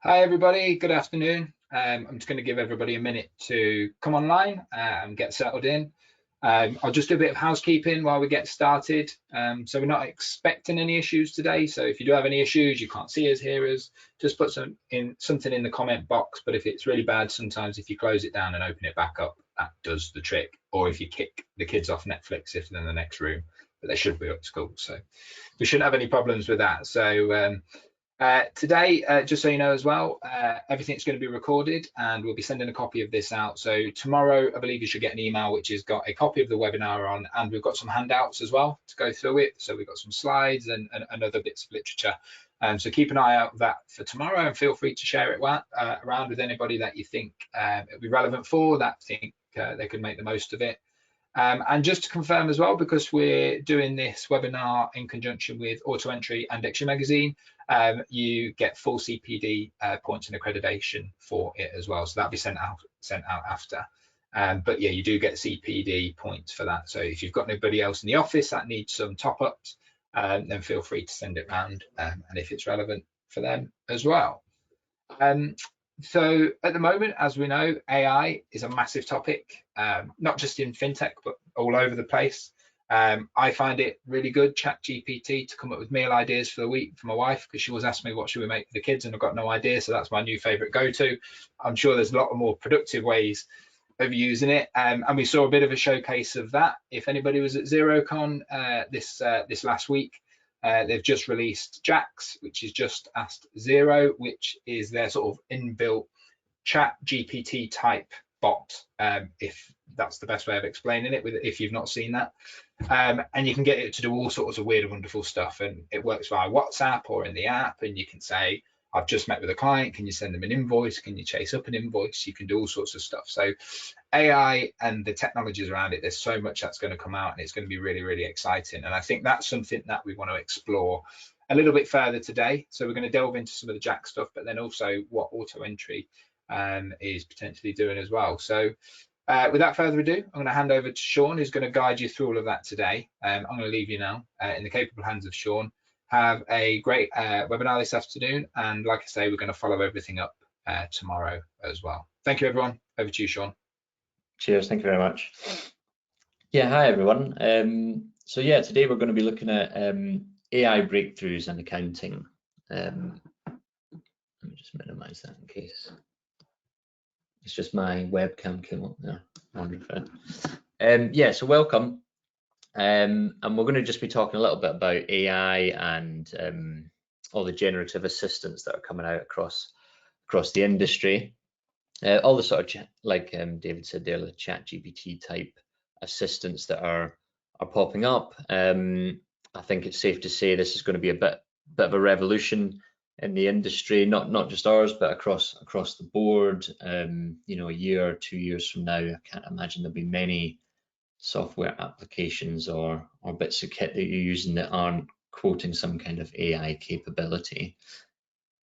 Hi everybody, good afternoon. I'm just going to give everybody a minute to come online and get settled in. I'll just do a bit of housekeeping while we get started. So we're not expecting any issues today. So if you do have any issues, you can't see us, hear us, just put something in the comment box. But if it's really bad, sometimes if you close it down and open it back up, that does the trick. Or if you kick the kids off Netflix if they're in the next room, but they should be at school. So we shouldn't have any problems with that. So today, just so you know as well, everything's going to be recorded and we'll be sending a copy of this out. So tomorrow, I believe you should get an email which has got a copy of the webinar on, and we've got some handouts as well to go through it. So we've got some slides and other bits of literature. So keep an eye out for that for tomorrow, and feel free to share it around with anybody that you think it'll be relevant for, that think they could make the most of it. And just to confirm as well, because we're doing this webinar in conjunction with Auto Entry and Dictionary Magazine, you get full CPD points and accreditation for it as well. So that'll be sent out after. But yeah, you do get CPD points for that. So if you've got anybody else in the office that needs some top-ups, then feel free to send it around, and if it's relevant for them as well. So at the moment, as we know, AI is a massive topic, not just in fintech, but all over the place. I find it really good, ChatGPT, to come up with meal ideas for the week for my wife, because she always asks me what should we make for the kids, and I've got no idea. So that's my new favorite go-to. I'm sure there's a lot of more productive ways of using it, and we saw a bit of a showcase of that. If anybody was at XeroCon this last week, they've just released Jax, which is just Ask Xero, which is their sort of inbuilt chat GPT type bot, if that's the best way of explaining it, if you've not seen that. And you can get it to do all sorts of weird and wonderful stuff, and it works via WhatsApp or in the app, and you can say, I've just met with a client, can you send them an invoice? Can you chase up an invoice? You can do all sorts of stuff. So AI and the technologies around it, there's so much that's going to come out, and it's going to be really, really exciting. And I think that's something that we want to explore a little bit further today. So we're going to delve into some of the Jack stuff, but then also what Auto Entry is potentially doing as well. So without further ado, I'm going to hand over to Sean, who's going to guide you through all of that today. I'm going to leave you now in the capable hands of Sean. Have a great webinar this afternoon, and like I say, we're going to follow everything up tomorrow as well. Thank you, everyone. Over to you, Sean. Cheers, thank you very much. Yeah, hi everyone. So yeah, today we're going to be looking at AI breakthroughs in accounting. Let me just minimize that in case. It's just my webcam came up there. Wonderful. Yeah, so welcome. And we're going to just be talking a little bit about AI and all the generative assistants that are coming out across the industry. All the sort of, like David said there, the ChatGPT type assistants that are popping up. I think it's safe to say this is going to be a bit of a revolution in the industry, not just ours, but across the board. You know, a year or 2 years from now, I can't imagine there'll be many software applications or bits of kit that you're using that aren't quoting some kind of AI capability.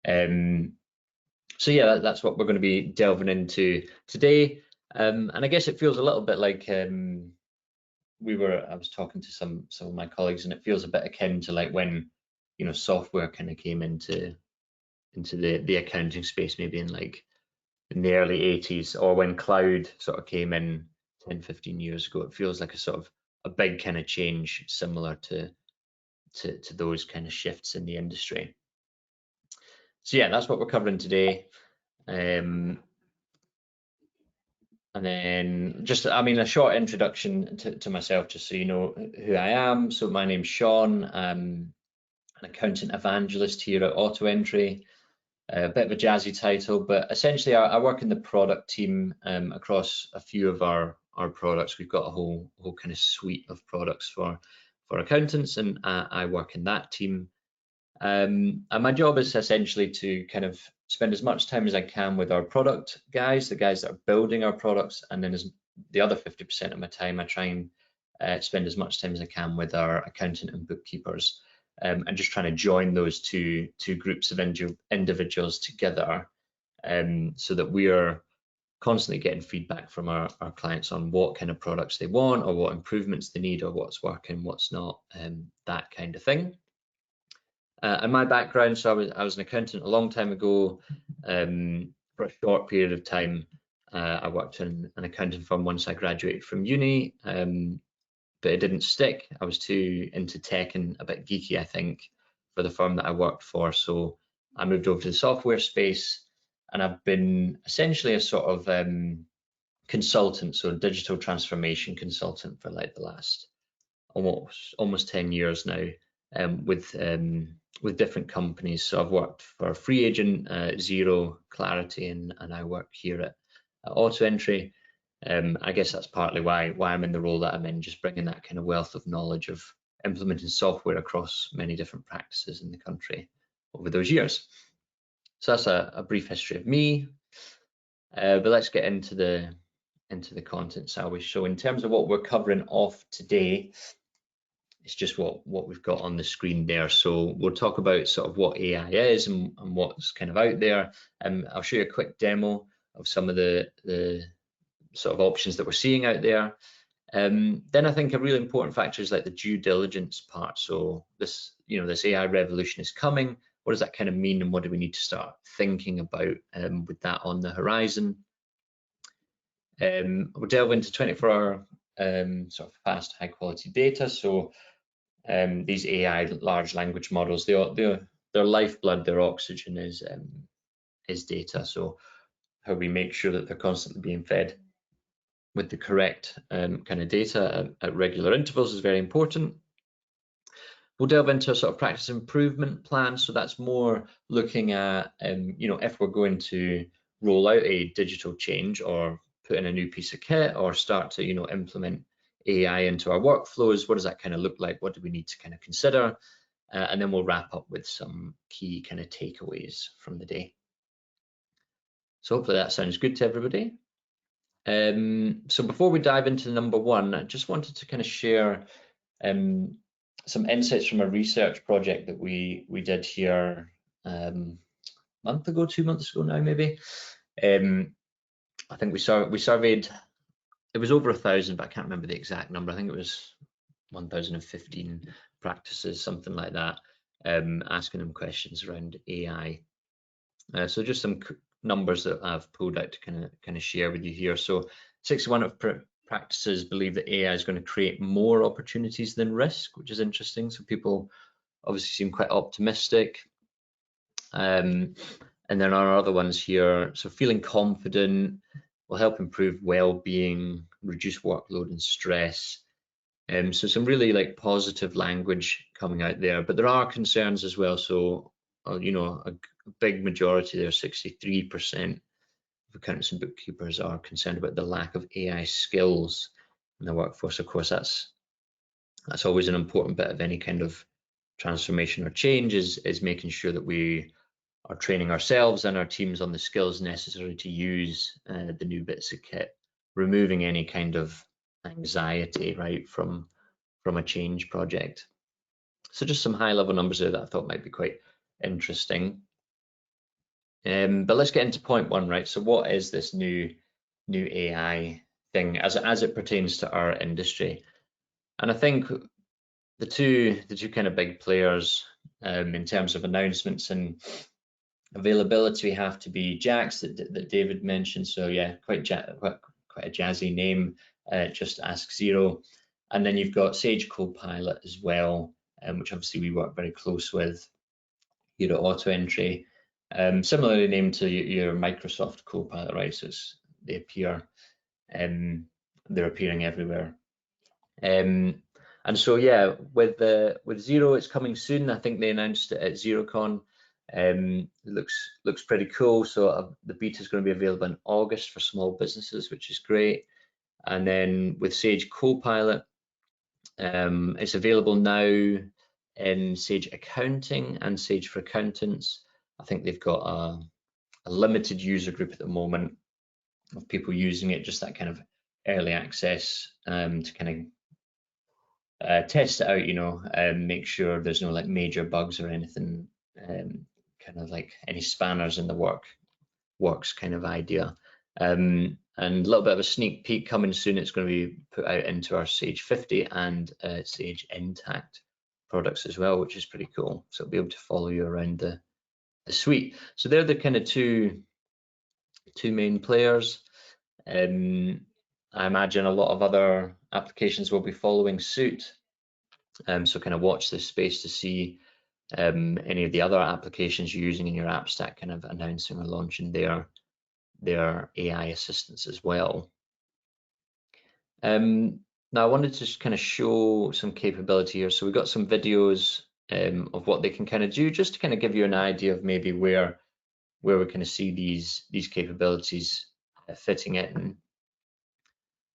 So yeah, that's what we're going to be delving into today. And I guess it feels a little bit like I was talking to some of my colleagues, and it feels a bit akin to like when, you know, software kind of came into the accounting space, maybe in like in the early 80s, or when cloud sort of came in 10-15 years ago. It feels like a sort of a big kind of change, similar to those kind of shifts in the industry. So yeah, that's what we're covering today. And then just, I mean, a short introduction to myself, just so you know who I am. So my name's Sean. I'm an accountant evangelist here at Auto Entry. A bit of a jazzy title, but essentially I work in the product team across a few of our products. We've got a whole kind of suite of products for accountants, and I work in that team. And my job is essentially to kind of spend as much time as I can with our product guys, the guys that are building our products, and then the other 50% of my time I try and spend as much time as I can with our accountant and bookkeepers. And just trying to join those two groups of individuals together, so that we are constantly getting feedback from our clients on what kind of products they want, or what improvements they need, or what's working, what's not, that kind of thing. And my background, so I was an accountant a long time ago, For a short period of time, I worked in an accounting firm once I graduated from uni, but it didn't stick. I was too into tech and a bit geeky, I think, for the firm that I worked for. So I moved over to the software space, and I've been essentially a sort of consultant, so digital transformation consultant for like the last almost 10 years now, with different companies. So I've worked for Free Agent, Xero, Clarity, and I work here at Auto Entry. I guess that's partly why I'm in the role that I'm in, just bringing that kind of wealth of knowledge of implementing software across many different practices in the country over those years. So that's a brief history of me. But let's get into the content, shall we? So in terms of what we're covering off today, it's just what we've got on the screen there. So we'll talk about sort of what AI is and what's kind of out there. I'll show you a quick demo of some of the sort of options that we're seeing out there. Then I think a really important factor is like the due diligence part. So this AI revolution is coming. What does that kind of mean, and what do we need to start thinking about with that on the horizon? We'll delve into 24-hour sort of fast, high quality data. So these AI large language models, their lifeblood, their oxygen is data. So how we make sure that they're constantly being fed with the correct kind of data at regular intervals is very important. We'll delve into a sort of practice improvement plan. So that's more looking at, if we're going to roll out a digital change or put in a new piece of kit or start to, implement AI into our workflows, what does that kind of look like? What do we need to kind of consider? And then we'll wrap up with some key kind of takeaways from the day. So hopefully that sounds good to everybody. So before we dive into number one, I just wanted to kind of share some insights from a research project that we did here a month ago, 2 months ago now, maybe. I think we surveyed, it was over 1,000, but I can't remember the exact number. I think it was 1,015 practices, something like that, asking them questions around AI. So just some numbers that I've pulled out to kind of share with you here. So 61 of practices believe that AI is going to create more opportunities than risk, which is interesting. So people obviously seem quite optimistic. And there are other ones here. So feeling confident will help improve well-being, reduce workload and stress. So some really like positive language coming out there, but there are concerns as well. So, a big majority there, 63% of accountants and bookkeepers are concerned about the lack of AI skills in the workforce. Of course, that's always an important bit of any kind of transformation or change is making sure that we are training ourselves and our teams on the skills necessary to use the new bits of kit, removing any kind of anxiety, right, from a change project. So just some high level numbers there that I thought might be quite interesting. But let's get into point one, right? So what is this new AI thing as it pertains to our industry? And I think the two kind of big players in terms of announcements and availability have to be JAX that David mentioned. So yeah, quite a jazzy name. Just Ask Xero, and then you've got Sage Copilot as well, which obviously we work very close with here at Auto Entry. Similarly named to your Microsoft Copilot, right? So they appear, they're appearing everywhere. And so yeah, with Xero, it's coming soon. I think they announced it at XeroCon. It looks pretty cool. So the beta is going to be available in August for small businesses, which is great. And then with Sage Copilot, it's available now in Sage Accounting and Sage for Accountants. I think they've got a limited user group at the moment of people using it, just that kind of early access to kind of test it out, make sure there's no like major bugs or anything, kind of like any spanners in the works kind of idea. And a little bit of a sneak peek coming soon. It's going to be put out into our Sage 50 and Sage Intact products as well, which is pretty cool. So it'll be able to follow you around suite. So they're the kind of two main players. I imagine a lot of other applications will be following suit. So kind of watch this space to see any of the other applications you're using in your app stack kind of announcing or launching their AI assistants as well. Now I wanted to just kind of show some capability here. So we've got some videos of what they can kind of do, just to kind of give you an idea of maybe where we kind of see these capabilities fitting in.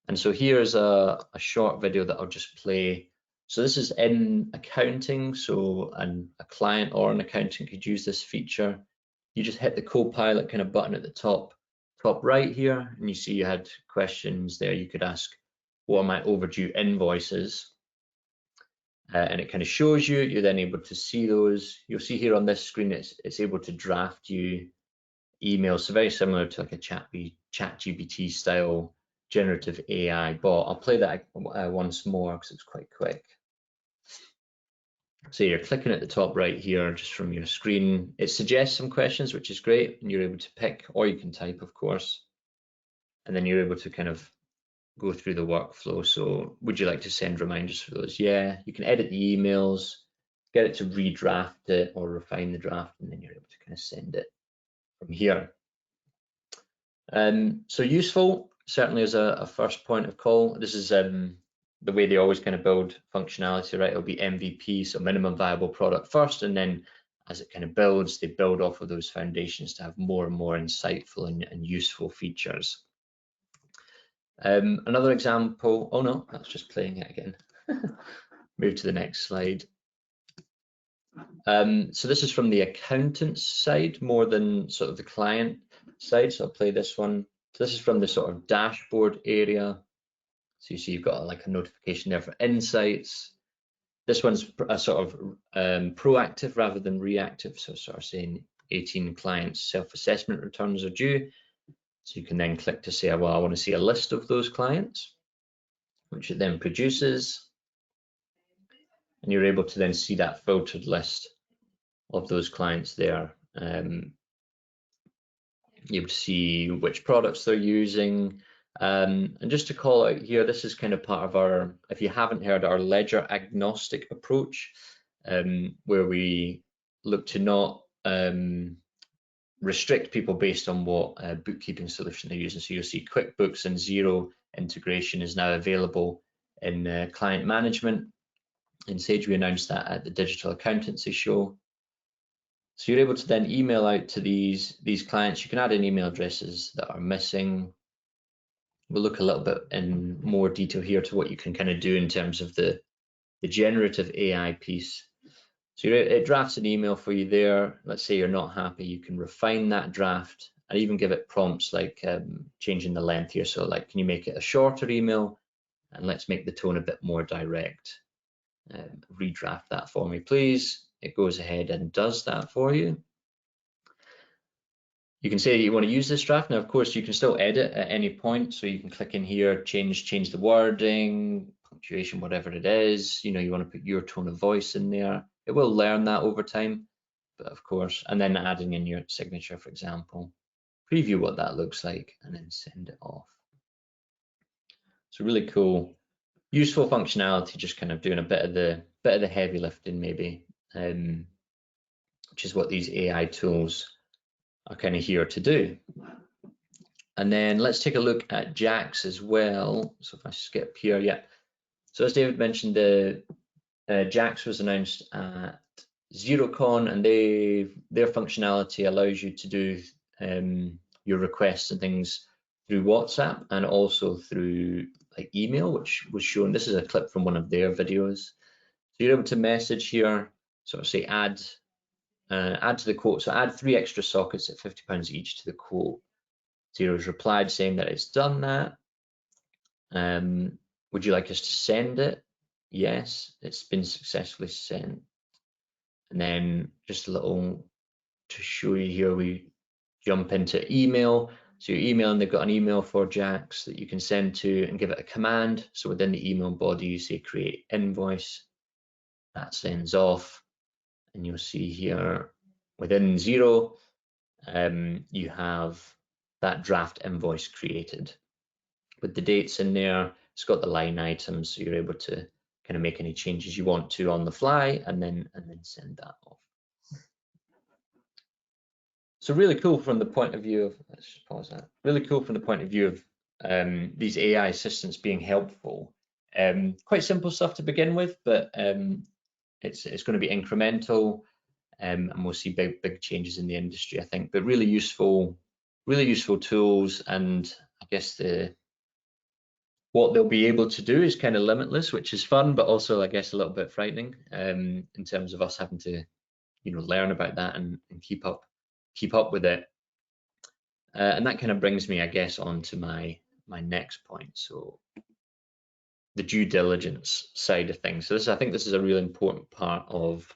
And so here's a short video that I'll just play. So this is in accounting, so a client or an accountant could use this feature. You just hit the Copilot kind of button at the top right here, and you see you had questions there. You could ask, what are my overdue invoices? And it kind of shows you. You're then able to see those. You'll see here on this screen, it's able to draft you emails, so very similar to like a ChatGPT style generative AI bot. I'll play that once more because it's quite quick. So you're clicking at the top right here just from your screen. It suggests some questions, which is great, and you're able to pick, or you can type, of course, and then you're able to kind of go through the workflow. So would you like to send reminders for those? Yeah, you can edit the emails, get it to redraft it or refine the draft, and then you're able to kind of send it from here. So useful, certainly as a first point of call. This is the way they always kind of build functionality, right? It'll be MVP, so minimum viable product first, and then as it kind of builds, they build off of those foundations to have more and more insightful and useful features. Another example, oh no, that's just playing it again. Move to the next slide. So this is from the accountant's side more than sort of the client side. So I'll play this one. So this is from the sort of dashboard area. So you see you've got like a notification there for insights. This one's a sort of proactive rather than reactive. So sort of saying 18 clients self-assessment returns are due. So you can then click to say, well, I want to see a list of those clients, which it then produces. And you're able to then see that filtered list of those clients there. You're able to see which products they're using. And just to call out here, this is kind of part of our, if you haven't heard, our ledger agnostic approach, where we look to not restrict people based on what bookkeeping solution they're using. So you'll see QuickBooks and Xero integration is now available in client management. In Sage, we announced that at the Digital Accountancy Show. So you're able to then email out to these clients. You can add in email addresses that are missing. We'll look a little bit in more detail here to what you can kind of do in terms of the generative AI piece. So it drafts an email for you there. Let's say you're not happy, you can refine that draft and even give it prompts like changing the length here. So like, can you make it a shorter email? And let's make the tone a bit more direct. Redraft that for me, please. It goes ahead and does that for you. You can say you want to use this draft. Now, of course, you can still edit at any point. So you can click in here, change the wording, punctuation, whatever it is. You know, you want to put your tone of voice in there. It will learn that over time, but of course, and then adding in your signature, for example. Preview what that looks like and then send it off. So really cool, useful functionality, just kind of doing a bit of the heavy lifting maybe, which is what these AI tools are kind of here to do. And then let's take a look at Jax as well. So if I skip here, yeah. So as David mentioned, the Jax was announced at XeroCon, and their functionality allows you to do your requests and things through WhatsApp and also through like email, which was shown. This is a clip from one of their videos. So you're able to message here, sort of say add to the quote. So add 3 extra sockets at £50 each to the quote. Xero's replied saying that it's done that. Would you like us to send it? Yes, it's been successfully sent. And then just a little to show you here, we jump into email. So you're emailing, they've got an email for Jax that you can send to and give it a command. So within the email body, you say create invoice. That sends off. And you'll see here, within Xero, you have that draft invoice created with the dates in there. It's got the line items, so you're able to kind of make any changes you want to on the fly, and then send that off. So really cool from the point of view of, let's just pause that. Really cool from the point of view of these AI assistants being helpful. Quite simple stuff to begin with, but it's going to be incremental, and we'll see big changes in the industry, I think. But really useful tools, and I guess what they'll be able to do is kind of limitless, which is fun, but also I guess a little bit frightening in terms of us having to, learn about that and keep up with it. And that kind of brings me, I guess, on to my next point. So the due diligence side of things. So I think this is a really important part of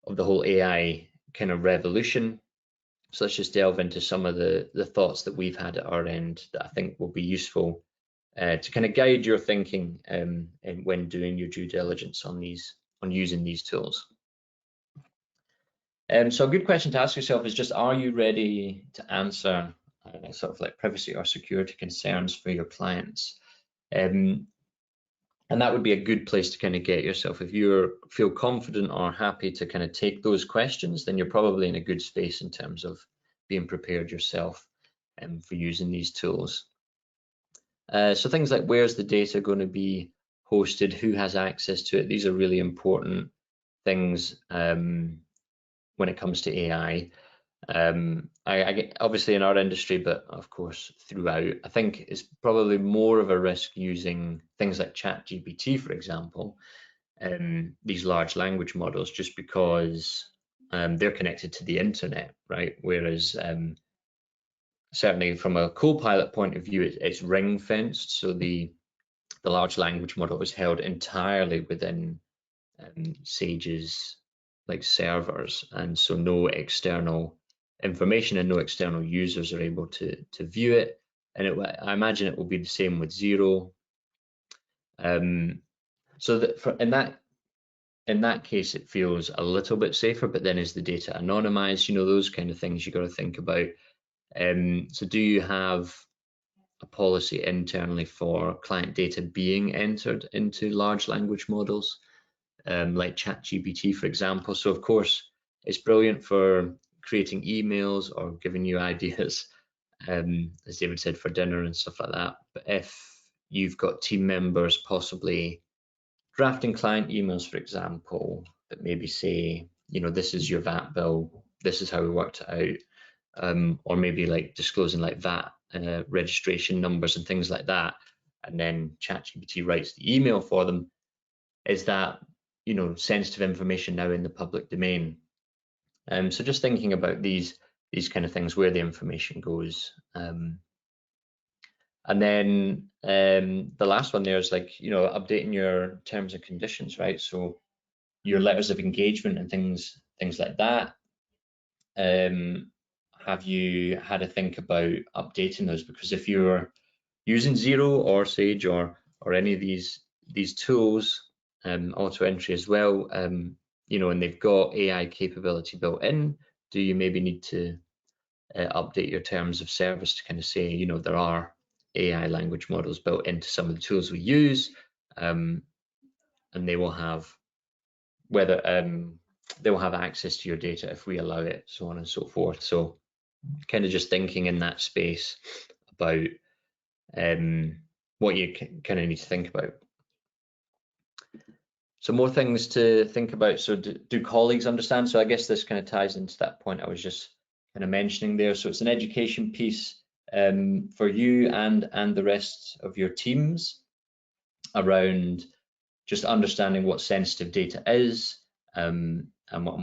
the whole AI kind of revolution. So let's just delve into some of the thoughts that we've had at our end that I think will be useful to kind of guide your thinking and when doing your due diligence on using these tools. So a good question to ask yourself is just, are you ready to answer sort of like privacy or security concerns for your clients? And that would be a good place to kind of get yourself. If you feel confident or happy to kind of take those questions, then you're probably in a good space in terms of being prepared yourself for using these tools. So things like, where's the data going to be hosted? Who has access to it? These are really important things when it comes to AI. I get, obviously in our industry, but of course throughout, I think it's probably more of a risk using things like ChatGPT, for example, these large language models, just because they're connected to the internet, right? Whereas certainly from a Copilot point of view, it's ring fenced. So the large language model is held entirely within Sage's like servers, and so no external information and no external users are able to view it. And I imagine it will be the same with Xero. So that in that case, it feels a little bit safer. But then, is the data anonymized? Those kind of things you got to think about. So do you have a policy internally for client data being entered into large language models, like ChatGPT, for example? So of course, it's brilliant for creating emails or giving you ideas, as David said, for dinner and stuff like that. But if you've got team members possibly drafting client emails, for example, that maybe say, this is your VAT bill, this is how we worked it out, or maybe like disclosing like VAT registration numbers and things like that, and then ChatGPT writes the email for them, is that sensitive information now in the public domain? So just thinking about these kind of things, where the information goes. And then the last one there is like, updating your terms and conditions, right? So your letters of engagement and things like that. Have you had to think about updating those? Because if you're using Xero or Sage or any of these tools, auto entry as well, and they've got AI capability built in, do you maybe need to update your terms of service to kind of say, there are AI language models built into some of the tools we use, and they will have they will have access to your data if we allow it, so on and so forth. So kind of just thinking in that space about what you kind of need to think about. So more things to think about. So do colleagues understand? So I guess this kind of ties into that point I was just kind of mentioning there. So it's an education piece for you and the rest of your teams around just understanding what sensitive data is, and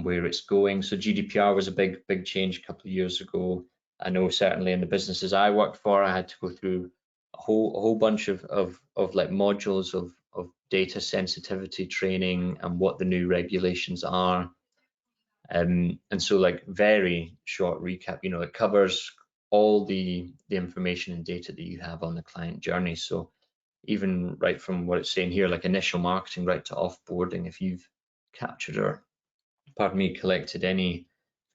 where it's going. So GDPR was a big change a couple of years ago. I know certainly in the businesses I worked for, I had to go through a whole bunch of like modules of data sensitivity training and what the new regulations are. And so like very short recap, it covers all the information and data that you have on the client journey. So even right from what it's saying here, like initial marketing right to offboarding, if you've captured or, collected any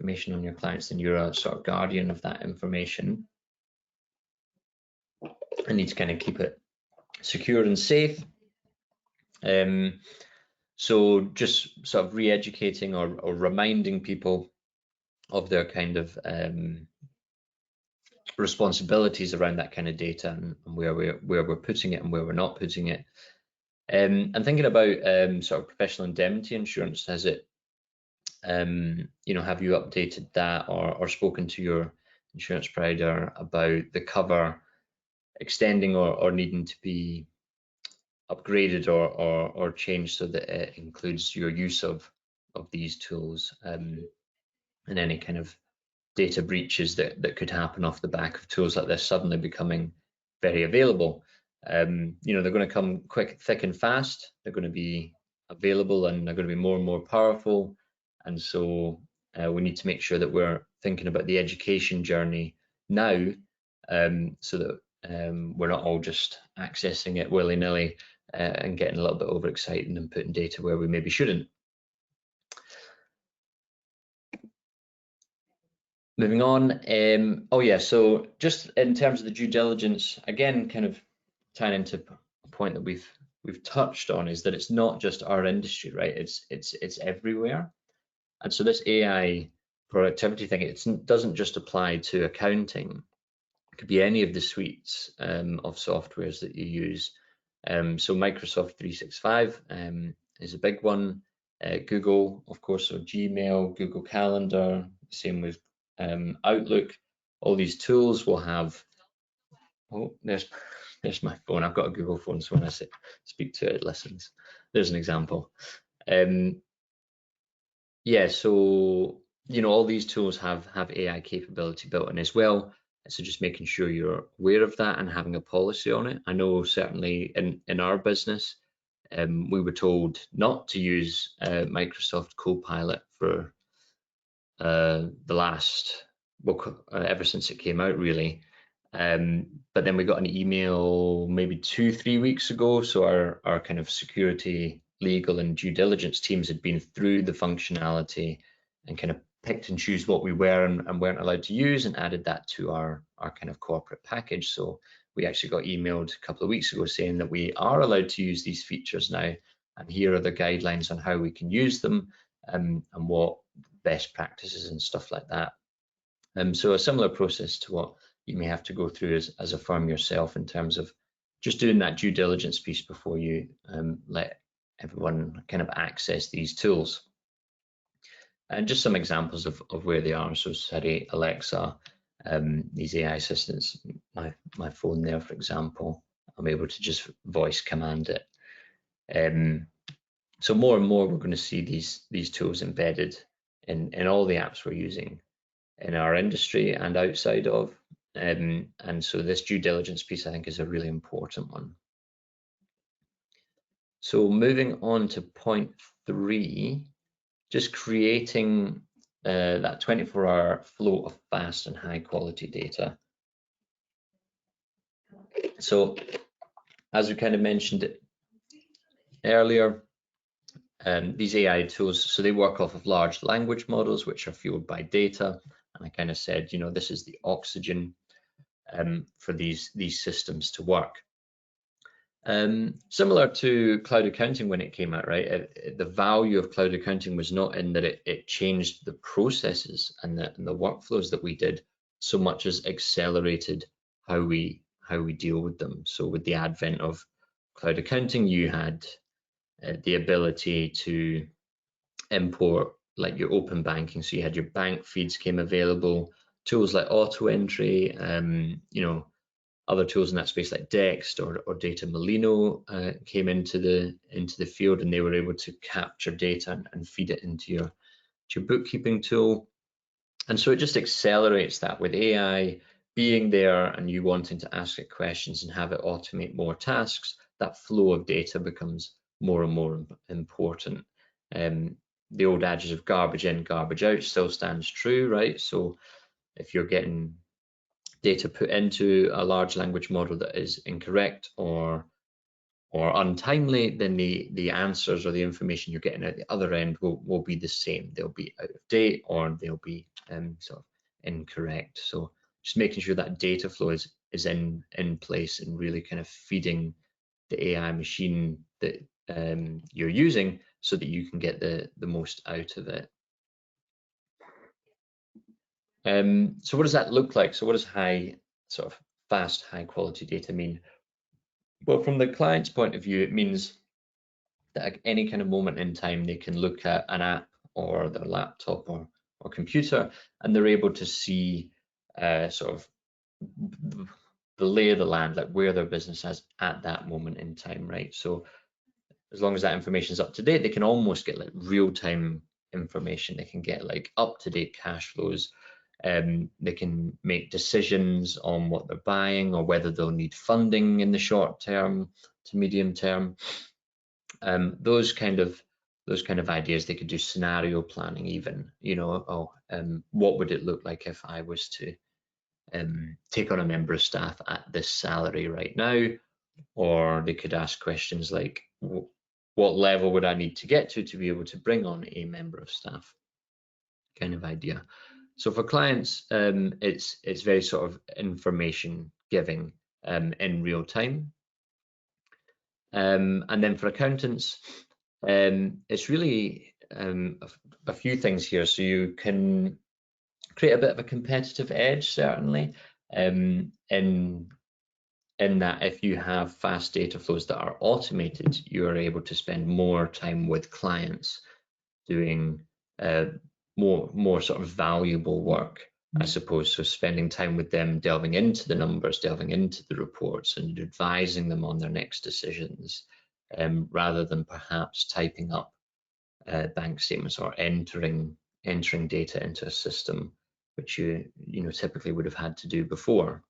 information on your clients, then you're a sort of guardian of that information and need to kind of keep it secure and safe. So just sort of re-educating or reminding people of their kind of responsibilities around that kind of data and where we're putting it and where we're not putting it. And thinking about sort of professional indemnity insurance, has it, you know, have you updated that or spoken to your insurance provider about the cover extending or needing to be upgraded or changed so that it includes your use of these tools, and any kind of data breaches that could happen off the back of tools like this suddenly becoming very available. You know, they're going to come quick, thick and fast. They're going to be available and they're going to be more and more powerful. And so we need to make sure that we're thinking about the education journey now, so that we're not all just accessing it willy-nilly and getting a little bit overexcited and putting data where we maybe shouldn't. Moving on, oh yeah, so just in terms of the due diligence, again, kind of tying into a point that we've touched on, is that it's not just our industry, right? It's everywhere. And so this AI productivity thing, it doesn't just apply to accounting. It could be any of the suites of softwares that you use. So Microsoft 365 is a big one. Google, of course, so Gmail, Google Calendar, same with Outlook. All these tools will have, oh, there's my phone. I've got a Google phone, so when I speak to it, it listens. There's an example. Yeah, so you know, all these tools have AI capability built in as well. So just making sure you're aware of that and having a policy on it. I know certainly in our business, we were told not to use Microsoft Copilot for the last, well, ever since it came out really. But then we got an email maybe 2-3 weeks ago. So our kind of security, legal and due diligence teams had been through the functionality and kind of picked and choose what we were and weren't allowed to use and added that to our kind of corporate package. So we actually got emailed a couple of weeks ago saying that we are allowed to use these features now, and here are the guidelines on how we can use them, and what best practices and stuff like that. So a similar process to what you may have to go through as a firm yourself, in terms of just doing that due diligence piece before you let everyone kind of access these tools. And just some examples of where they are. So Siri, Alexa, these AI assistants, my phone there, for example, I'm able to just voice command it. So more and more we're going to see these tools embedded in all the apps we're using in our industry and outside of. And so this due diligence piece, I think, is a really important one. So moving on to point 3, just creating that 24-hour flow of fast and high quality data. So as we kind of mentioned it earlier, these AI tools, so they work off of large language models, which are fueled by data. And I kind of said, you know, this is the oxygen for these systems to work. Similar to cloud accounting when it came out, right? The value of cloud accounting was not in that it changed the processes and the workflows that we did, so much as accelerated how we deal with them. So with the advent of cloud accounting, you had the ability to import like your open banking. So you had your bank feeds came available, tools like auto entry, you know, other tools in that space like Dext or Data Molino came into the field, and they were able to capture data and feed it into your bookkeeping tool. And so it just accelerates that with AI being there and you wanting to ask it questions and have it automate more tasks. That flow of data becomes more and more important. The old adage of garbage in, garbage out still stands true, right? So if you're getting data put into a large language model that is incorrect or untimely, then the answers or the information you're getting at the other end will be the same. They'll be out of date, or they'll be sort of incorrect. So just making sure that data flow is in place and really kind of feeding the AI machine that you're using so that you can get the most out of it. So what does that look like? So what does fast, high quality data mean? Well, from the client's point of view, it means that at any kind of moment in time, they can look at an app or their laptop or computer, and they're able to see sort of the lay of the land, like where their business is at that moment in time, right? So as long as that information is up to date, they can almost get like real-time information. They can get like up-to-date cash flows. They can make decisions on what they're buying or whether they'll need funding in the short term to medium term. Those kind of ideas. They could do scenario planning even, what would it look like if I was to take on a member of staff at this salary right now? Or they could ask questions like, what level would I need to get to be able to bring on a member of staff, kind of idea. So for clients, it's very sort of information giving in real time. And then for accountants, it's really a few things here. So you can create a bit of a competitive edge, certainly, in that if you have fast data flows that are automated, you are able to spend more time with clients doing more sort of valuable work, I suppose. So spending time with them, delving into the numbers, delving into the reports, and advising them on their next decisions, rather than perhaps typing up bank statements or entering data into a system, which you typically would have had to do before.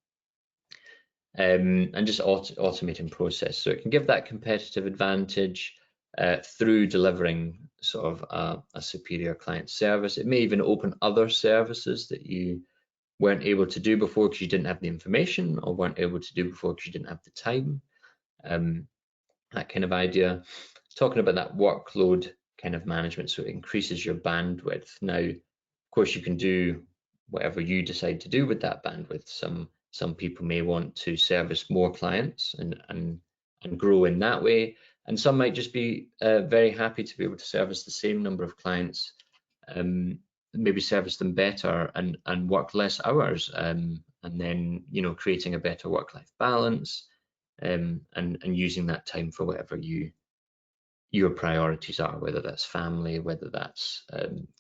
And just automating process. So it can give that competitive advantage through delivering sort of a superior client service. It may even open other services that you weren't able to do before because you didn't have the information, or weren't able to do before because you didn't have the time. That kind of idea. Talking about that workload kind of management, so it increases your bandwidth. Now, of course, you can do whatever you decide to do with that bandwidth. Some people may want to service more clients and grow in that way, and some might just be very happy to be able to service the same number of clients, maybe service them better and work less hours, and then creating a better work-life balance, and using that time for whatever your priorities are, whether that's family, whether that's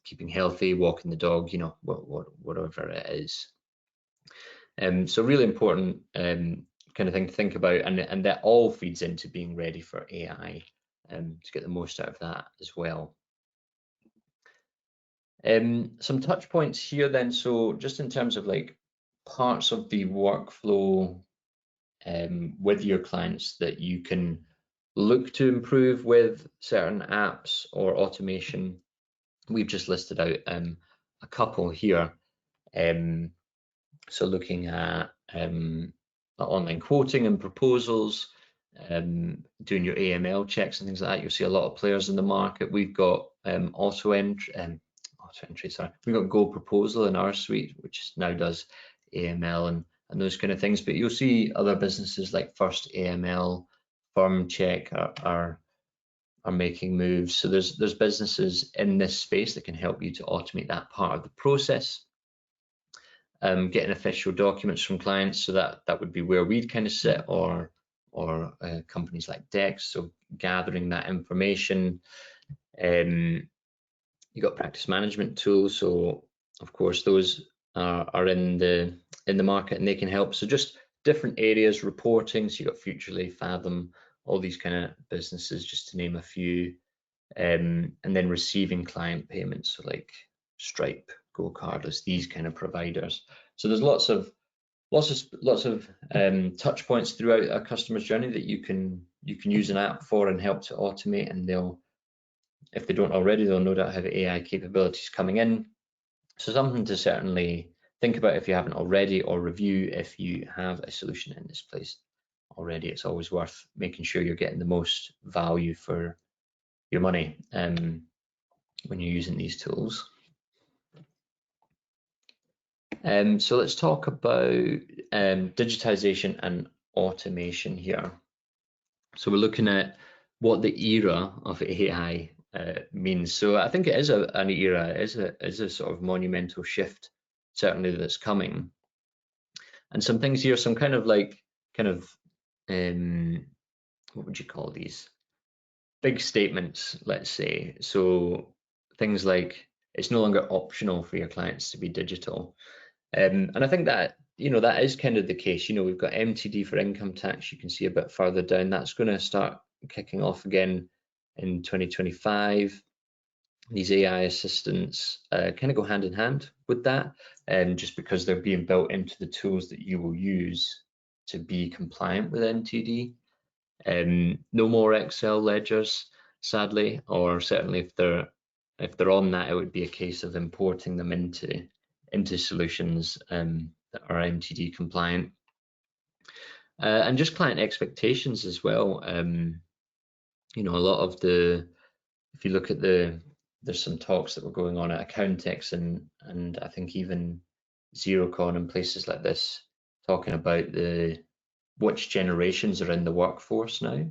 keeping healthy, walking the dog, whatever it is. So really important kind of thing to think about, and that all feeds into being ready for AI, to get the most out of that as well. Some touch points here then. So just in terms of like parts of the workflow with your clients that you can look to improve with certain apps or automation, we've just listed out a couple here. So looking at online quoting and proposals, doing your AML checks and things like that. You'll see a lot of players in the market. We've got auto entry. We've got Go Proposal in our suite, which now does AML and those kind of things. But you'll see other businesses like First AML, Firm Check are making moves. So there's businesses in this space that can help you to automate that part of the process. Getting official documents from clients, so that would be where we'd kind of sit, or companies like Dex. So gathering that information. You got practice management tools, so of course those are in the market and they can help. So just different areas, reporting. So you got Futurely, Fathom, all these kind of businesses, just to name a few. And then receiving client payments, so like Stripe, Go Cardless, these kind of providers. So there's lots of touch points throughout a customer's journey that you can use an app for and help to automate, and they'll, if they don't already, they'll no doubt have AI capabilities coming in. So something to certainly think about if you haven't already, or review if you have a solution in this place already, it's always worth making sure you're getting the most value for your money when you're using these tools. So let's talk about digitization and automation here. So we're looking at what the era of AI means. So I think it is an era, it is a sort of monumental shift, certainly, that's coming. And some things here, some kind of what would you call these? Big statements, let's say. So things like it's no longer optional for your clients to be digital. And I think that, that is kind of the case. We've got MTD for income tax. You can see a bit further down. That's going to start kicking off again in 2025. These AI assistants kind of go hand in hand with that, just because they're being built into the tools that you will use to be compliant with MTD. No more Excel ledgers, sadly, or certainly if they're on that, it would be a case of importing them into solutions that are MTD compliant. And just client expectations as well. A lot of if you look at there's some talks that were going on at Accountex and I think even Xerocon and places like this, talking about which generations are in the workforce now.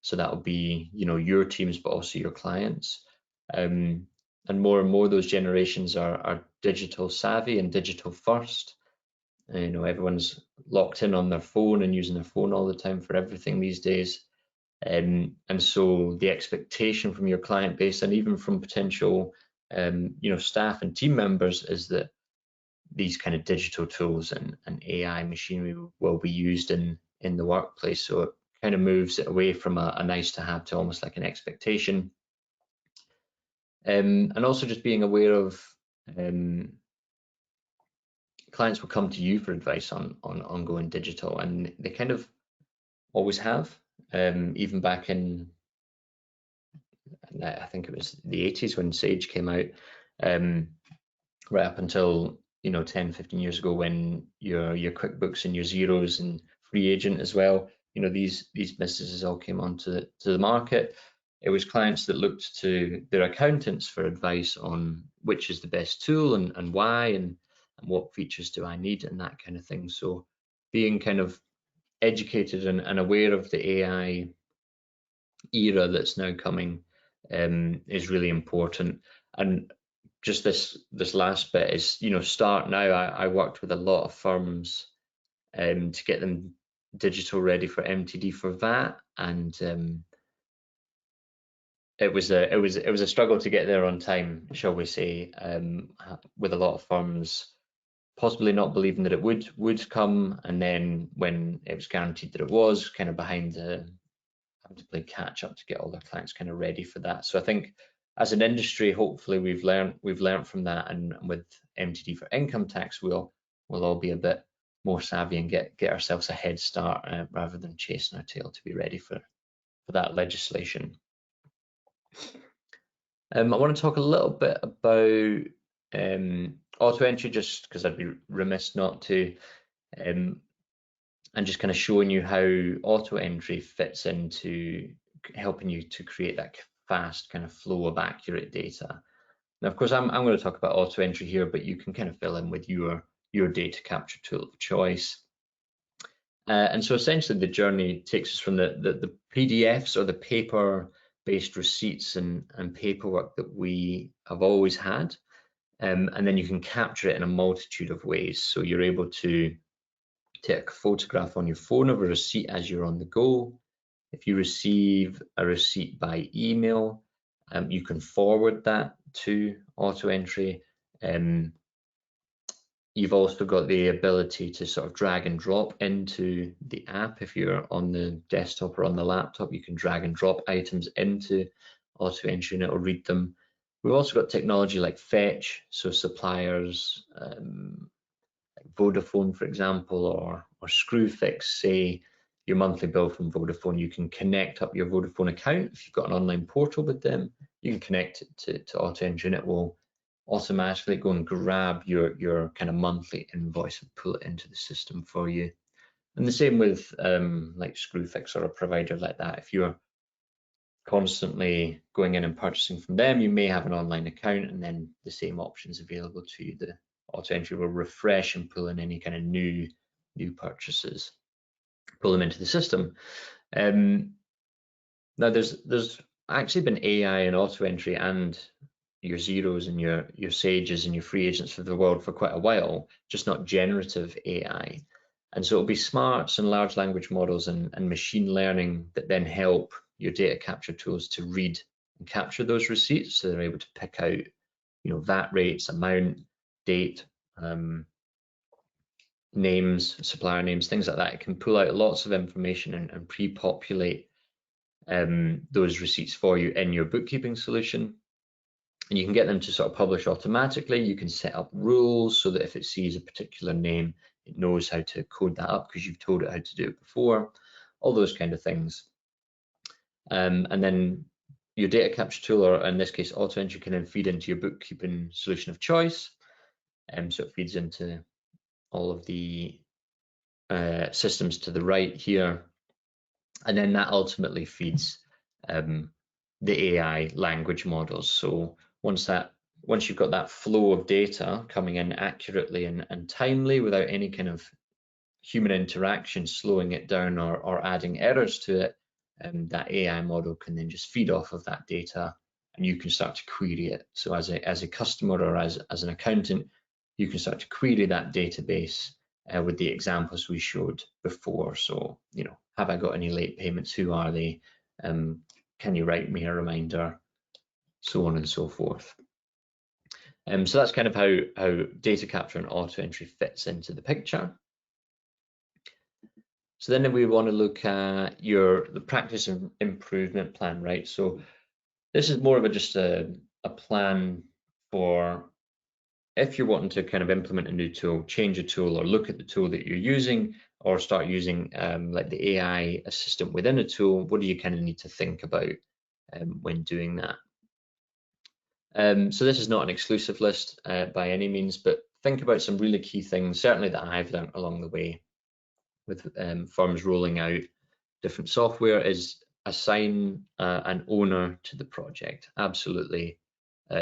So that'll be, your teams, but also your clients. And more those generations are digital savvy and digital first. Everyone's locked in on their phone and using their phone all the time for everything these days. And so the expectation from your client base and even from potential staff and team members is that these kind of digital tools and AI machinery will be used in the workplace. So it kind of moves it away from a nice to have to almost like an expectation. And also just being aware of clients will come to you for advice on going digital, and they kind of always have, even back in, I think it was the 80s when Sage came out, right up until 10-15 years ago when your QuickBooks and your Xeros and Free Agent as well, these businesses all came onto the market. It was clients that looked to their accountants for advice on which is the best tool and why and what features do I need and that kind of thing. So being kind of educated and aware of the AI era that's now coming is really important. And just this last bit is, start now. I worked with a lot of firms to get them digital ready for MTD for VAT, and it was a struggle to get there on time, shall we say, with a lot of firms possibly not believing that it would come, and then when it was guaranteed that it was, kind of behind having to play catch up to get all their clients kind of ready for that. So I think as an industry, hopefully we've learned from that, and with MTD for income tax, we'll all be a bit more savvy and get ourselves a head start rather than chasing our tail to be ready for that legislation. I want to talk a little bit about auto entry, just because I'd be remiss not to, and just kind of showing you how auto entry fits into helping you to create that fast kind of flow of accurate data. Now, of course, I'm going to talk about auto entry here, but you can kind of fill in with your data capture tool of choice. And so essentially the journey takes us from the PDFs or the paper-based receipts and paperwork that we have always had. And then you can capture it in a multitude of ways. So you're able to take a photograph on your phone of a receipt as you're on the go. If you receive a receipt by email, you can forward that to auto entry. You've also got the ability to sort of drag and drop into the app. If you're on the desktop or on the laptop, you can drag and drop items into auto entry and it will read them. We've also got technology like Fetch, so suppliers, like Vodafone, for example, or Screwfix, say your monthly bill from Vodafone, you can connect up your Vodafone account. If you've got an online portal with them, you can connect it to auto entry and it will automatically go and grab your kind of monthly invoice and pull it into the system for you. And the same with like Screwfix or a provider like that. If you're constantly going in and purchasing from them, you may have an online account, and then the same options available to you. The auto entry will refresh and pull in any kind of new purchases, pull them into the system. Now there's actually been AI and auto entry and your Zeros and your Sages and your free agents for the world for quite a while, just not generative AI. And so it'll be smarts and large language models and machine learning that then help your data capture tools to read and capture those receipts, so they're able to pick out, VAT rates, amount, date, names, supplier names, things like that. It can pull out lots of information and pre-populate those receipts for you in your bookkeeping solution. And you can get them to sort of publish automatically. You can set up rules so that if it sees a particular name, it knows how to code that up because you've told it how to do it before, all those kind of things. And then your data capture tool, or in this case, auto entry, can then feed into your bookkeeping solution of choice. So it feeds into all of the systems to the right here. And then that ultimately feeds the AI language models. So once you've got that flow of data coming in accurately and timely without any kind of human interaction slowing it down or adding errors to it, that AI model can then just feed off of that data, and you can start to query it. So as a customer or as an accountant, you can start to query that database with the examples we showed before. So, have I got any late payments? Who are they? Can you write me a reminder? So on and so forth. So that's kind of how data capture and auto entry fits into the picture. So then we want to look at the practice and improvement plan, right? So this is more of just a plan for if you're wanting to kind of implement a new tool, change a tool, or look at the tool that you're using, or start using like the AI assistant within a tool. What do you kind of need to think about when doing that? So this is not an exclusive list by any means, but think about some really key things, certainly that I've learned along the way with firms rolling out different software, is assign an owner to the project. Absolutely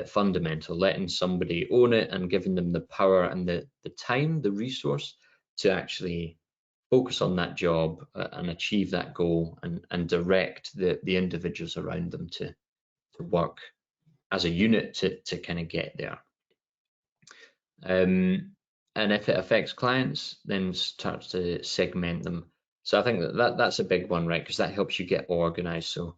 fundamental, letting somebody own it and giving them the power and the time, the resource to actually focus on that job and achieve that goal, and direct the individuals around them to work as a unit to kind of get there. And if it affects clients, then start to segment them. So I think that's a big one, right? Because that helps you get organized. So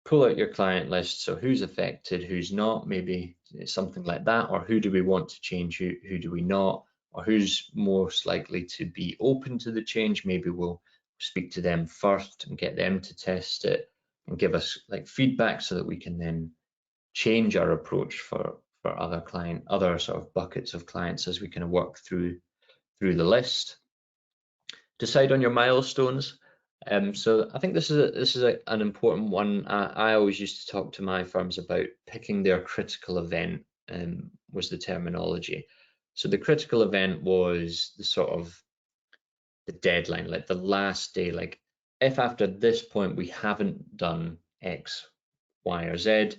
pull out your client list. So who's affected, who's not, maybe something like that, or who do we want to change, who do we not, or who's most likely to be open to the change. Maybe we'll speak to them first and get them to test it and give us like feedback so that we can then change our approach for other sort of buckets of clients as we kind of work through the list. Decide on your milestones. So I think this is an important one. I always used to talk to my firms about picking their critical event, was the terminology. So the critical event was the sort of the deadline, like the last day, like if after this point we haven't done X, Y, or Z,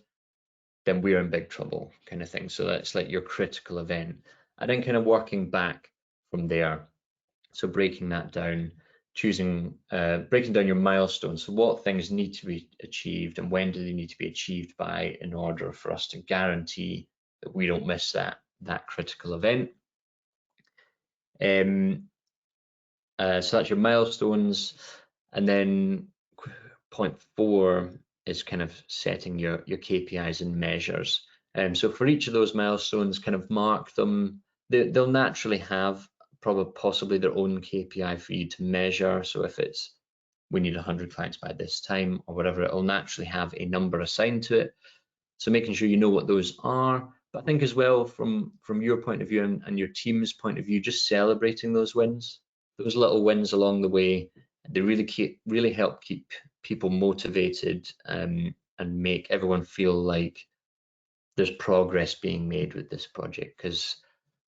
then we're in big trouble, kind of thing. So that's like your critical event. And then kind of working back from there. So breaking that down, breaking down your milestones. So what things need to be achieved and when do they need to be achieved by in order for us to guarantee that we don't miss that critical event. So that's your milestones. And then point 4 is kind of setting your KPIs and measures. So for each of those milestones, kind of mark them. They'll naturally have possibly their own KPI for you to measure. So if it's we need 100 clients by this time or whatever, it'll naturally have a number assigned to it. So making sure you know what those are. But I think as well from your point of view and your team's point of view, just celebrating those wins, those little wins along the way, they really help keep people motivated and make everyone feel like there's progress being made with this project. Because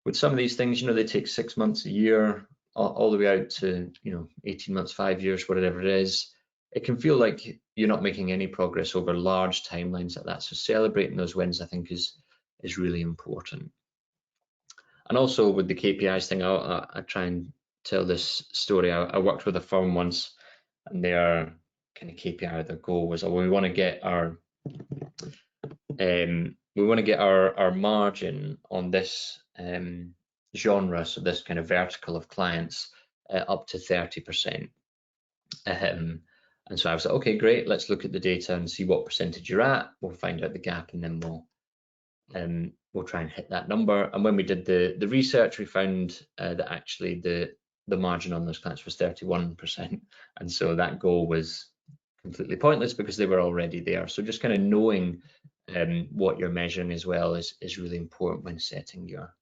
with some of these things, they take 6 months, a year, all the way out to 18 months, 5 years, whatever it is, it can feel like you're not making any progress over large timelines like that. So celebrating those wins, I think, is really important. And also with the KPIs thing, I try and tell this story. I worked with a firm once, and their kind of KPI, their goal was, we want to get our margin on this genre, so this kind of vertical of clients, up to 30%. And so I was like, okay, great, let's look at the data and see what percentage you're at. We'll find out the gap, and then we'll try and hit that number. And when we did the research, we found that actually the margin on those clients was 31%, and so that goal was completely pointless because they were already there. So just kind of knowing what you're measuring as well is really important when setting your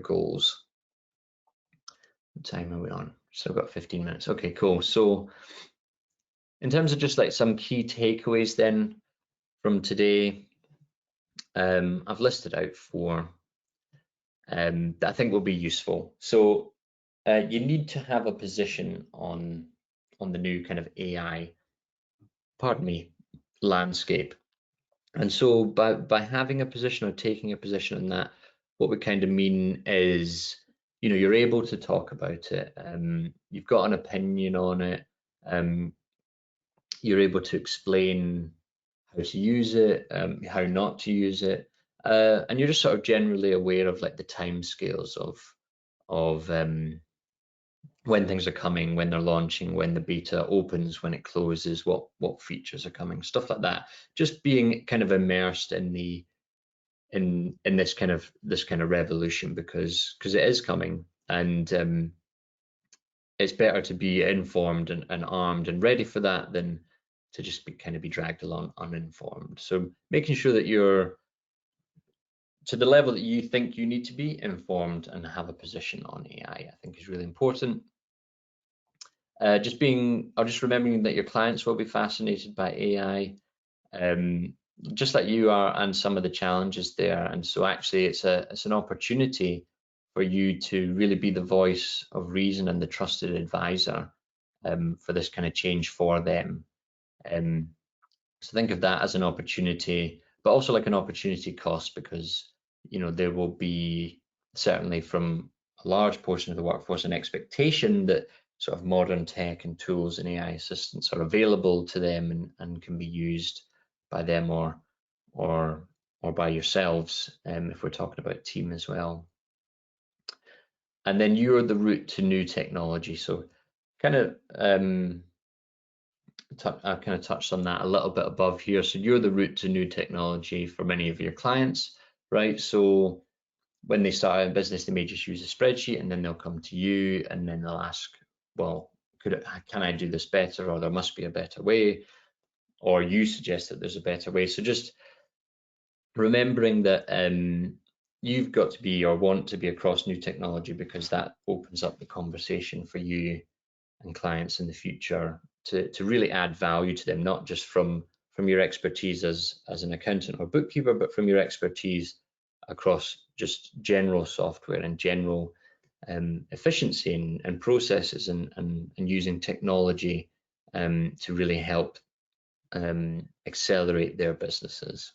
goals. What time are we on? Still got 15 minutes. Okay, cool. So in terms of just like some key takeaways then from today, I've listed out 4 that I think will be useful. So you need to have a position on the new kind of AI, landscape. And so by having a position or taking a position on that, what we kind of mean is, you're able to talk about it. You've got an opinion on it. You're able to explain how to use it, how not to use it, and you're just sort of generally aware of like the timescales of when things are coming, when they're launching, when the beta opens, when it closes, what features are coming, stuff like that. Just being kind of immersed in this kind of revolution, because it is coming, and it's better to be informed and armed and ready for that than to just be dragged along uninformed. So making sure that you're to the level that you think you need to be informed and have a position on AI, I think is really important. Just remembering that your clients will be fascinated by AI, just like you are, and some of the challenges there. And so actually it's an opportunity for you to really be the voice of reason and the trusted advisor for this kind of change for them. So think of that as an opportunity, but also like an opportunity cost, because there will be, certainly from a large portion of the workforce, an expectation that sort of modern tech and tools and AI assistants are available to them and can be used by them or by yourselves, if we're talking about team as well. And then you're the route to new technology. So I kind of touched on that a little bit above here. So you're the route to new technology for many of your clients, right? So when they start a business, they may just use a spreadsheet, and then they'll come to you, and then they'll ask, well, can I do this better? Or there must be a better way, or you suggest that there's a better way. So just remembering that you've got to be, or want to be, across new technology, because that opens up the conversation for you and clients in the future to really add value to them, not just from your expertise as an accountant or bookkeeper, but from your expertise across just general software and general efficiency and processes and using technology to really help accelerate their businesses.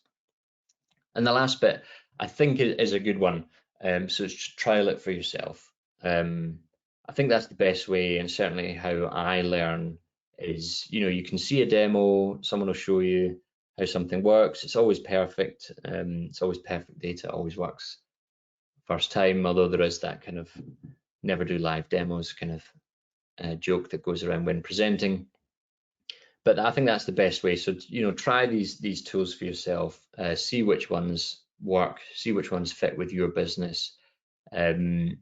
And the last bit, I think, is a good one. So it's just trial it for yourself. I think that's the best way, and certainly how I learn is, you can see a demo, someone will show you how something works. It's always perfect. It's always perfect data, it always works first time, although there is that kind of never do live demos kind of joke that goes around when presenting. But I think that's the best way. So, try these tools for yourself, see which ones work, see which ones fit with your business. And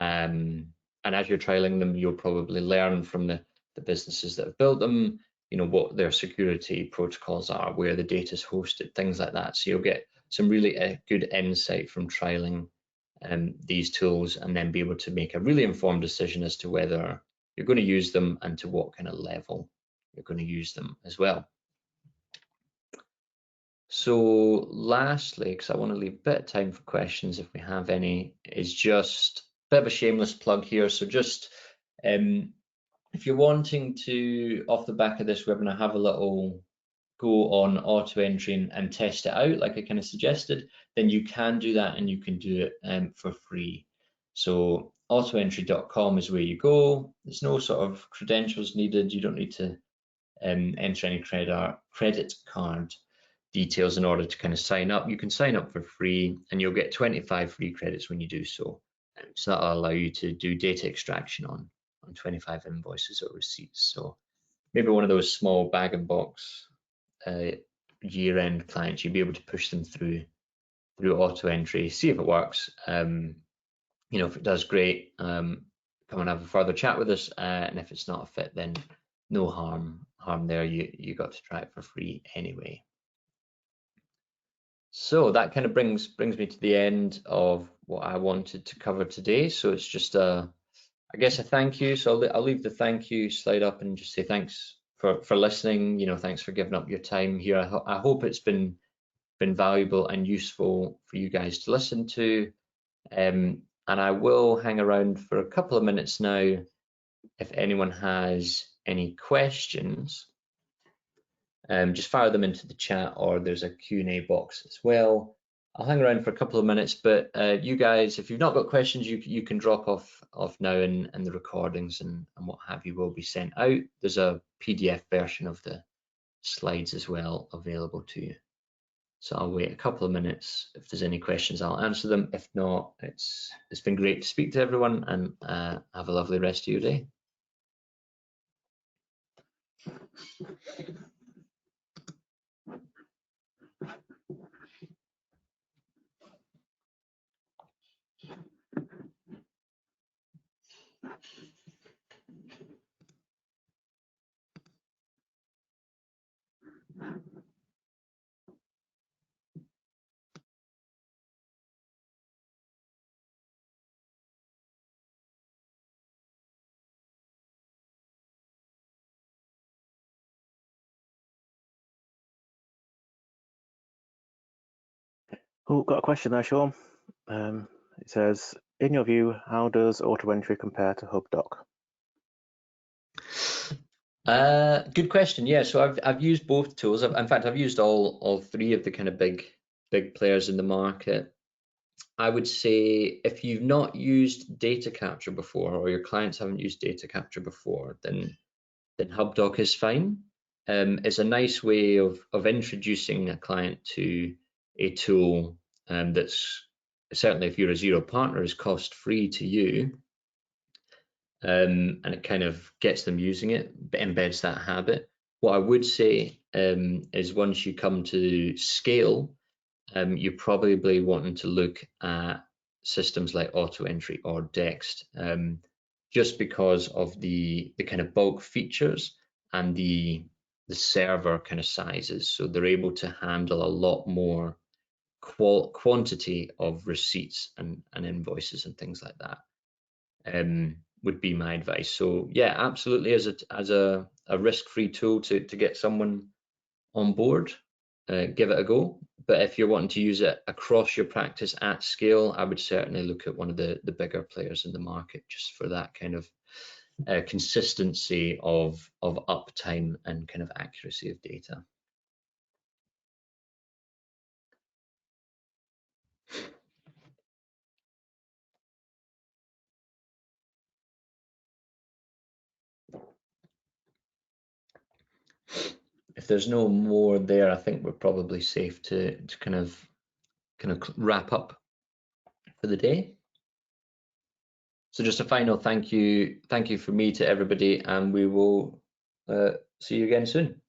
as you're trialing them, you'll probably learn from the businesses that have built them, what their security protocols are, where the data is hosted, things like that. So you'll get some really good insight from trialing these tools, and then be able to make a really informed decision as to whether you're going to use them and to what kind of level you're going to use them as well. So lastly, because I want to leave a bit of time for questions if we have any, is just bit of a shameless plug here. So just if you're wanting to, off the back of this webinar, have a little go on auto entry and test it out like I kind of suggested, then you can do that, and you can do it for free. So autoentry.com is where you go. There's no sort of credentials needed. You don't need to enter any credit card details in order to kind of sign up. You can sign up for free, and you'll get 25 free credits when you do so. So that'll allow you to do data extraction on 25 invoices or receipts. So maybe one of those small bag and box year-end clients, you'll be able to push them through auto entry, see if it works. You know, if it does, great. Come and have a further chat with us, and if it's not a fit, then no harm there. You got to try it for free anyway. So that kind of brings me to the end of what I wanted to cover today. So it's just I guess a thank you. So I'll leave the thank you slide up and just say thanks for listening. You know, thanks for giving up your time here. I hope it's been valuable and useful for you guys to listen to. And I will hang around for a couple of minutes now if anyone has any questions. Just fire them into the chat, or there's a Q&A box as well. I'll hang around for a couple of minutes, but you guys, if you've not got questions, you can drop off now, and the recordings and what have you will be sent out. There's a PDF version of the slides as well available to you. So I'll wait a couple of minutes. If there's any questions, I'll answer them. If not, it's been great to speak to everyone, and have a lovely rest of your day. Oh, got a question there, Sean. It says, in your view, how does auto entry compare to HubDoc? Good question. Yeah, so I've used both tools. In fact, I've used all three of the kind of big players in the market. I would say if you've not used data capture before, or your clients haven't used data capture before, then HubDoc is fine. It's a nice way of introducing a client to a tool that's, certainly if you're a zero partner, is cost free to you, and it kind of gets them using it, embeds that habit. What I would say is once you come to scale, you're probably wanting to look at systems like auto entry or Dext, just because of the kind of bulk features and the server kind of sizes. So they're able to handle a lot more quantity of receipts and invoices and things like that. Would be my advice. So yeah, absolutely, as a risk-free tool to get someone on board, give it a go. But if you're wanting to use it across your practice at scale, I would certainly look at one of the bigger players in the market, just for that kind of consistency of uptime and kind of accuracy of data. If there's no more there, I think we're probably safe to kind of wrap up for the day. So just a final thank you from me to everybody, and we will see you again soon.